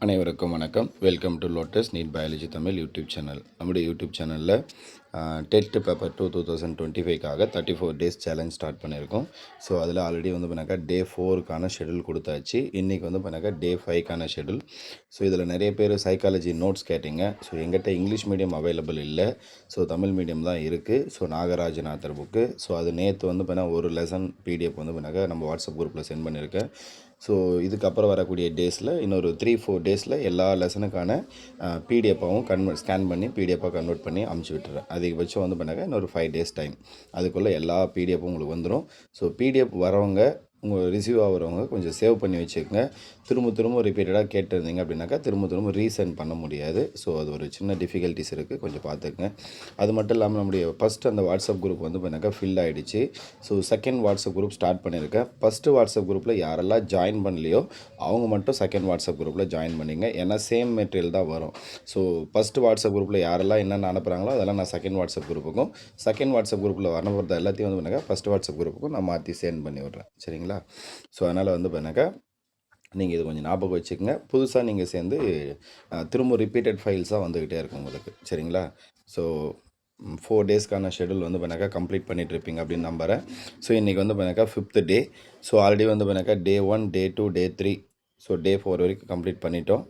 அனைவருக்கும் வணக்கம். Welcome to Lotus NEET biology Tamil YouTube channel. நம்முடைய யூடியூப் சேனலில் டெட் பேப்பர் 2025க்காக 34 டேஸ் சேலஞ்ச் ஸ்டார்ட் பண்ணியிருக்கோம். ஸோ அதில் ஆல்ரெடி வந்து பண்ணாக்கா டே 4க்கான ஷெடியூல் கொடுத்தாச்சு. இன்றைக்கி வந்து பண்ணாக்கா டே 5க்கான ஷெடியூல். ஸோ இதில் நிறைய பேர் சைக்காலஜி நோட்ஸ் கேட்டிங்க. ஸோ எங்கிட்ட இங்கிலீஷ் மீடியம் அவைலபிள் இல்லை. ஸோ தமிழ் மீடியம் தான் இருக்குது. So Nagarajan author book. So அது நேற்று வந்து பண்ணால் ஒரு லெசன் பிடிஎஃப் வந்து பண்ணாக்கா நம்ம வாட்ஸ்அப் குரூப்பில் சென்ட் பண்ணியிருக்கேன். ஸோ இதுக்கப்புறம் வரக்கூடிய டேஸில் இன்னொரு 3-4 டேஸில் எல்லா லெசனுக்கான பிடிஎஃபாகவும் ஸ்கேன் பண்ணி பிடிஎஃபாக கன்வெர்ட் பண்ணி அமுச்சு விட்டுறேன். அதிகபட்சம் வந்து பண்ணாக்க இன்னொரு 5 டேஸ் டைம். அதுக்குள்ளே எல்லா பிடிஎஃப்பும் உங்களுக்கு வந்துடும். ஸோ பிடிஎஃப் வரவங்க உங்கள் ரிசீவ் ஆகிறவங்க கொஞ்சம் சேவ் பண்ணி வச்சுக்கோங்க. திரும்ப ரிப்பீட்டடாக கேட்டிருந்தீங்க அப்படின்னாக்கா திரும்ப ரீசெண்ட் பண்ண முடியாது. ஸோ அது ஒரு சின்ன டிஃபிகல்ட்டிஸ் இருக்குது, கொஞ்சம் பார்த்துக்குங்க. அது மட்டும் இல்லாமல் நம்முடைய ஃபஸ்ட்டு அந்த வாட்ஸ்அப் குரூப் வந்து பண்ணாக்கா ஃபில் ஆகிடுச்சு. So second WhatsApp group start பண்ணியிருக்கேன். ஃபஸ்ட்டு வாட்ஸ்அப் குரூப்பில் யாரெல்லாம் ஜாயின் பண்ணலையோ அவங்க மட்டும் செகண்ட் வாட்ஸ்அப் குரூப்பில் ஜாயின் பண்ணிங்க. ஏன்னா சேம் மெட்டீரியல் தான் வரும். ஸோ ஃபஸ்ட்டு வாட்ஸ்அப் குரூப்பில் யாரெல்லாம் என்னென்ன அனுப்புகிறாங்களோ அதெல்லாம் நான் செகண்ட் வாட்ஸ்அப் குரூப்புக்கும், செகண்ட் வாட்ஸ்அப் குரூப்பில் வரணுறது எல்லாத்தையும் வந்து பண்ணாக்கா ஃபஸ்ட் வாட்ஸ்அப் குரூப்புக்கும் நான் மாற்றி சென்ட் பண்ணி விட்றேன். சரிங்களா? ஸோ அதனால் வந்து பண்ணாக்கா நீங்கள் இது கொஞ்சம் ஞாபகம் வச்சுக்கோங்க. புதுசாக நீங்கள் சேர்ந்து திரும்ப ரிப்பீட்டட் ஃபைல்ஸாக வந்துக்கிட்டே இருக்கும் உங்களுக்கு. சரிங்களா? ஸோ 4 டேஸ்க்கான ஷெடியூல் வந்து பண்ணாக்கா கம்ப்ளீட் பண்ணிகிட்ருப்பீங்க அப்படின்னு நம்புகிறேன். ஸோ இன்றைக்கி வந்து பண்ணாக்கா 5th டே. ஸோ ஆல்ரெடி வந்து பண்ணாக்கா டே 1, டே 2, டே 3, ஸோ டே 4 வரைக்கும் கம்ப்ளீட் பண்ணிட்டோம்.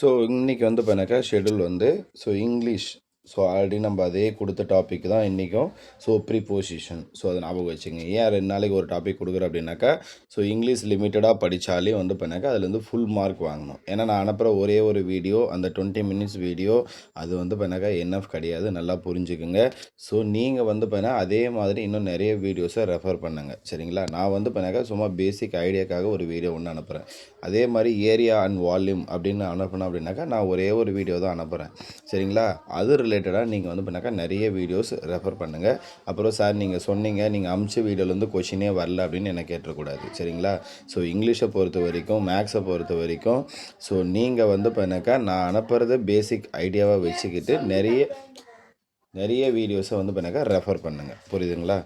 ஸோ இன்றைக்கி வந்து பண்ணாக்கா ஷெடியூல் வந்து ஸோ இங்கிலீஷ். ஸோ ஆல்ரெடி நம்ம அதே கொடுத்த டாபிக் தான் இன்றைக்கும். ஸோ ப்ரீபோசிஷன். ஸோ அதை ஞாபகம் வச்சுங்க. ஏன் 2 நாளைக்கு ஒரு டாபிக் கொடுக்குறேன் அப்படின்னாக்கா ஸோ இங்கிலீஷ் லிமிட்டடாக படித்தாலே வந்து பண்ணாக்கா அதுலேருந்து ஃபுல் மார்க் வாங்கணும். ஏன்னா நான் அனுப்புகிற ஒரே ஒரு வீடியோ, அந்த 20 மினிட்ஸ் வீடியோ, அது வந்து பண்ணாக்கா என்எஃப் கிடையாது. நல்லா புரிஞ்சுக்குங்க. ஸோ நீங்கள் வந்து பண்ணால் அதே மாதிரி இன்னும் நிறைய வீடியோஸை ரெஃபர் பண்ணுங்கள். சரிங்களா? நான் வந்து பண்ணாக்கா சும்மா பேசிக் ஐடியாக்காக ஒரு வீடியோ ஒன்று அனுப்புகிறேன். அதே மாதிரி ஏரியா அண்ட் வால்யூம் அப்படின்னு அனுப்பணும் அப்படின்னாக்கா நான் ஒரே ஒரு வீடியோ தான் அனுப்புகிறேன். சரிங்களா? அது ரிலேட்டடாக நீங்கள் வந்து பண்ணாக்கா நிறைய வீடியோஸ் ரெஃபர் பண்ணுங்கள். அப்புறம் சார் நீங்கள் சொன்னீங்க, நீங்கள் அமிச்ச வீடியோலேருந்து கொஷினே வரல அப்படின்னு என்ன கேட்டக்கூடாது. சரிங்களா? ஸோ இங்கிலீஷை பொறுத்த வரைக்கும், மேக்ஸை பொறுத்த வரைக்கும் ஸோ நீங்கள் வந்து பண்ணாக்கா நான் அனுப்புகிறத பேசிக் ஐடியாவாக வச்சுக்கிட்டு நிறைய வீடியோஸை வந்து பண்ணாக்கா ரெஃபர் பண்ணுங்கள். புரியுதுங்களா?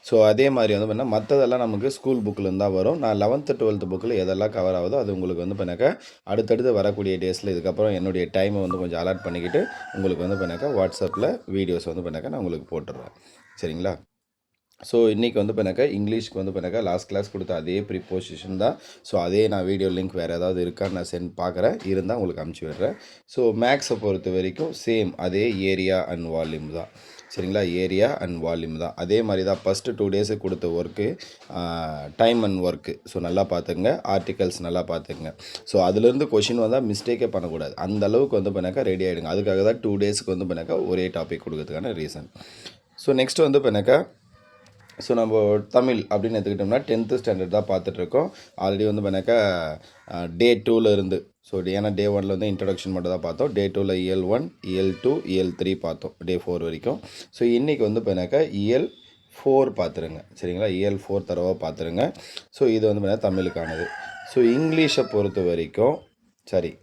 ஸோ அதே மாதிரி வந்து பண்ணால் மற்றதெல்லாம் நமக்கு ஸ்கூல் புக்கில் தான் வரும். நான் 11th 12th புக்கில் எதெல்லாம் கவர் ஆகுதோ அது உங்களுக்கு வந்து பண்ணாக்கா அடுத்தடுத்து வரக்கூடிய டேஸில் இதுக்கப்புறம் என்னுடைய டைமை வந்து கொஞ்சம் அலாட் பண்ணிக்கிட்டு உங்களுக்கு வந்து பண்ணாக்கா வாட்ஸ்அப்பில் வீடியோஸ் வந்து பண்ணாக்கா நான் உங்களுக்கு போட்டுடுறேன். சரிங்களா? ஸோ இன்றைக்கி வந்து பண்ணாக்கா இங்கிலீஷ்க்கு வந்து பண்ணாக்கா லாஸ்ட் கிளாஸ் கொடுத்த அதே ப்ரிப்போசிஷன் தான். ஸோ அதே நான் வீடியோ லிங்க் வேறு ஏதாவது இருக்கான்னு நான் சென்ட் பார்க்குறேன். இருந்தால் உங்களுக்கு அனுப்பிச்சி விடுறேன். ஸோ மேக்ஸை பொறுத்த வரைக்கும் சேம் அதே ஏரியா அண்ட் வால்யூம் தான். சரிங்களா? ஏரியா அண்ட் வால்யூம் தான். அதே மாதிரி தான் ஃபஸ்ட்டு 2 டேஸுக்கு கொடுத்த work time and work. So நல்லா பார்த்துக்குங்க. ஆர்டிகல்ஸ் நல்லா பார்த்துக்குங்க. ஸோ அதுலேருந்து கொஷின் வந்தால் மிஸ்டேக்கே பண்ணக்கூடாது. அந்த அளவுக்கு வந்து பண்ணாக்கா ரெடி ஆகிடுங்க. அதுக்காக தான் 2 டேஸுக்கு வந்து பண்ணாக்கா ஒரே டாபிக் கொடுக்கறதுக்கான ரீசன். ஸோ நெக்ஸ்ட் வந்து பண்ணாக்கா ஸோ நம்ம தமிழ் அப்படின்னு எடுத்துக்கிட்டோம்னா 10th ஸ்டாண்டர்ட் தான் பார்த்துட்ருக்கோம். ஆல்ரெடி வந்து பண்ணாக்கா டே 2ல் இருந்து ஸோ ஏன்னா டே 1ல் வந்து இன்ட்ரடக்ஷன் மட்டும் தான் பார்த்தோம். டே 2ல் இயல் 1, இயல் 2, இயல் 3 பார்த்தோம். டே 4 வரைக்கும். ஸோ இன்றைக்கி வந்து பண்ணாக்கா இயல் 4 பார்த்துருங்க. சரிங்களா? இயல் 4 தடவை பார்த்துருங்க. ஸோ இது வந்து பண்ணால் தமிழுக்கானது. ஸோ இங்கிலீஷை பொறுத்த வரைக்கும் சரி.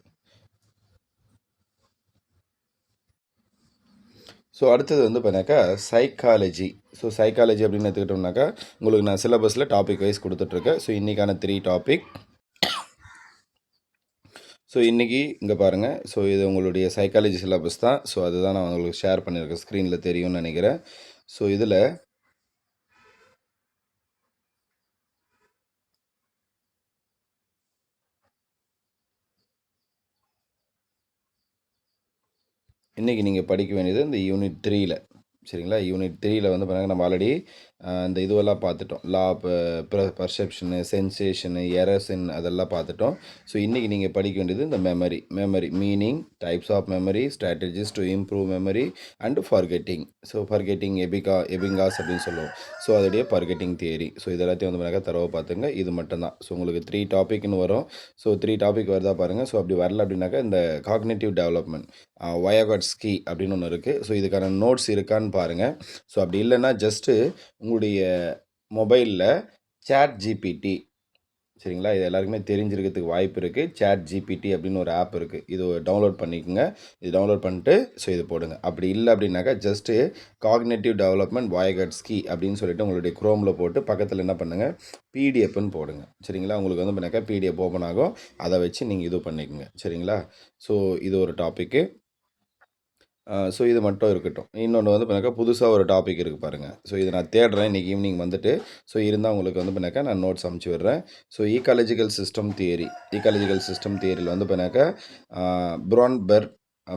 ஸோ அடுத்தது வந்து பண்ணாக்கா சைக்காலஜி. ஸோ சைக்காலஜி அப்படின்னு எடுத்துக்கிட்டோம்னாக்கா உங்களுக்கு நான் சிலபஸில் டாபிக் வைஸ் கொடுத்துட்ருக்கேன். ஸோ இன்றைக்கான 3 டாபிக். ஸோ இன்றைக்கி இங்கே பாருங்கள். ஸோ இது உங்களுடைய சைக்காலஜி சிலபஸ் தான். ஸோ அதுதான் நான் உங்களுக்கு ஷேர் பண்ணியிருக்கேன். ஸ்க்ரீனில் தெரியும்னு நினைக்கிறேன். ஸோ இதில் இன்றைக்கி நீங்கள் படிக்க வேண்டியது இந்த யூனிட் 3ல். சரிங்களா? யூனிட் 3ல் வந்து பாருங்கள் நம்ம ஆல்ரெடி இந்த இதுவெல்லாம் பார்த்துட்டோம். லா பர்செப்ஷனு, சென்சேஷனு, எரர்ஸன் அதெல்லாம் பார்த்துட்டோம். ஸோ இன்றைக்கி நீங்கள் படிக்க வேண்டியது இந்த memory meaning, types of memory, strategies to improve memory and forgetting. So forgetting Ebbinghaus அப்படின்னு சொல்லுவோம். ஸோ அதோடைய ஃபர்கெட்டிங் தியரி. ஸோ இது எல்லாத்தையும் வந்து பாருங்கள் தரவை பார்த்துங்க. இது மட்டும்தான். ஸோ உங்களுக்கு 3 டாபிக்னு வரும். ஸோ 3 டாபிக் வருதா பாருங்கள். ஸோ அப்படி வரல அப்படின்னாக்கா இந்த காக்னேட்டிவ் டெவலப்மெண்ட் வயகாட்ஸ்கி அப்படின்னு ஒன்று இருக்குது. ஸோ இதுக்கான நோட்ஸ் இருக்கான்னு பாருங்கள். ஸோ அப்படி இல்லைன்னா ஜஸ்ட்டு உங்களுடைய மொபைலில் சாட் ஜிபிடி சரிங்களா? இது எல்லாருக்குமே தெரிஞ்சிருக்கிறதுக்கு வாய்ப்பு இருக்குது. ChatGPT அப்படின்னு ஒரு ஆப் இருக்குது. இது டவுன்லோட் பண்ணிக்கோங்க. இது டவுன்லோட் பண்ணிட்டு ஸோ இது போடுங்க. அப்படி இல்லை அப்படின்னாக்கா ஜஸ்ட்டு காக்னேட்டிவ் டெவலப்மெண்ட் வாய்கட்ஸ்கி அப்படின்னு சொல்லிட்டு உங்களுடைய குரோமில் போட்டு பக்கத்தில் என்ன பண்ணுங்கள், பிடிஎஃப்னு போடுங்க. சரிங்களா? உங்களுக்கு வந்து பண்ணாக்கா பிடிஎஃப் ஓப்பன் ஆகும். அதை வச்சு நீங்கள் இது பண்ணிக்கோங்க. சரிங்களா? ஸோ இது ஒரு டாப்பிக்கு. ஸோ இது மட்டும் இருக்கட்டும். இன்னொன்று வந்து பண்ணாக்கா புதுசாக ஒரு டாபிக் இருக்குது பாருங்கள். ஸோ இதை நான் தேடுறேன் இன்றைக்கி ஈவினிங் வந்துட்டு. ஸோ இருந்தால் உங்களுக்கு வந்து பண்ணாக்கா நான் நோட்ஸ் அமுச்சு விடுறேன். ஸோ ஈக்காலஜிக்கல் சிஸ்டம் தியரியில் வந்து பண்ணாக்கா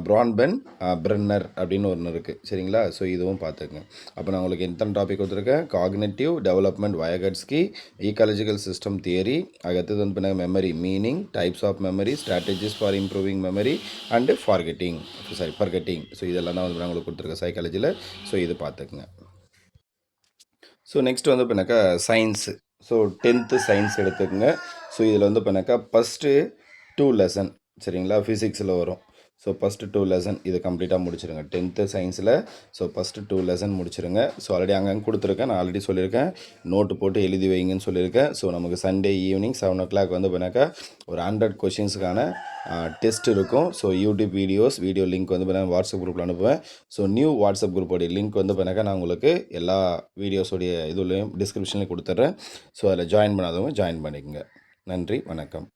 ப்ரான்பென் பிரென்னர் அப்படின்னு ஒன்று இருக்குது. சரிங்களா? ஸோ இதுவும் பார்த்துக்குங்க. அப்போ நான் உங்களுக்கு எத்தனை டாபிக் கொடுத்துருக்கேன்? Cognitive development Vygotsky, ecological system theory, அடுத்தது வந்து பண்ணாங்க memory meaning, types of memory, strategies for improving memory and forgetting. So இதெல்லாம் தான் வந்து நான் உங்களுக்கு கொடுத்துருக்கேன் சைக்காலஜியில். ஸோ இது பார்த்துக்குங்க. ஸோ நெக்ஸ்ட் வந்து பண்ணாக்கா சயின்ஸு. ஸோ 10th சயின்ஸ் எடுத்துக்கோங்க. ஸோ இதில் வந்து பண்ணாக்கா ஃபஸ்ட்டு 2 லெசன் சரிங்களா ஃபிசிக்ஸில் வரும். ஸோ ஃபஸ்ட்டு 2 லெசன் இது கம்ப்ளீட்டாக முடிச்சிருங்க 10th சயின்ஸில். ஸோ ஃபஸ்ட்டு 2 லெசன் முடிச்சிருங்க. ஸோ ஆல்ரெடி அங்கங்கே கொடுத்துருக்கேன், நான் ஆல்ரெடி சொல்லியிருக்கேன், நோட்டு போட்டு எழுதி வைங்கன்னு சொல்லியிருக்கேன். ஸோ நமக்கு சண்டே ஈவினிங் 7 o'clock வந்து பண்ணாக்கா ஒரு 100 கொஷின்ஸுக்கான டெஸ்ட் இருக்கும். ஸோ யூடியூப் வீடியோ லிங்க் வந்து பண்ணால் வாட்ஸ்அப் குரூப்பில் அனுப்புவேன். ஸோ நியூ வாட்ஸ்அப் குரூப்போடைய லிங்க் வந்து பண்ணாக்கா நான் உங்களுக்கு எல்லா வீடியோஸோடைய இதுலேயும் டிஸ்கிரிப்ஷன்லேயும் கொடுத்துட்றேன். ஸோ அதில் ஜாயின் பண்ணாதவங்க ஜாயின் பண்ணிக்கோங்க. நன்றி, வணக்கம்.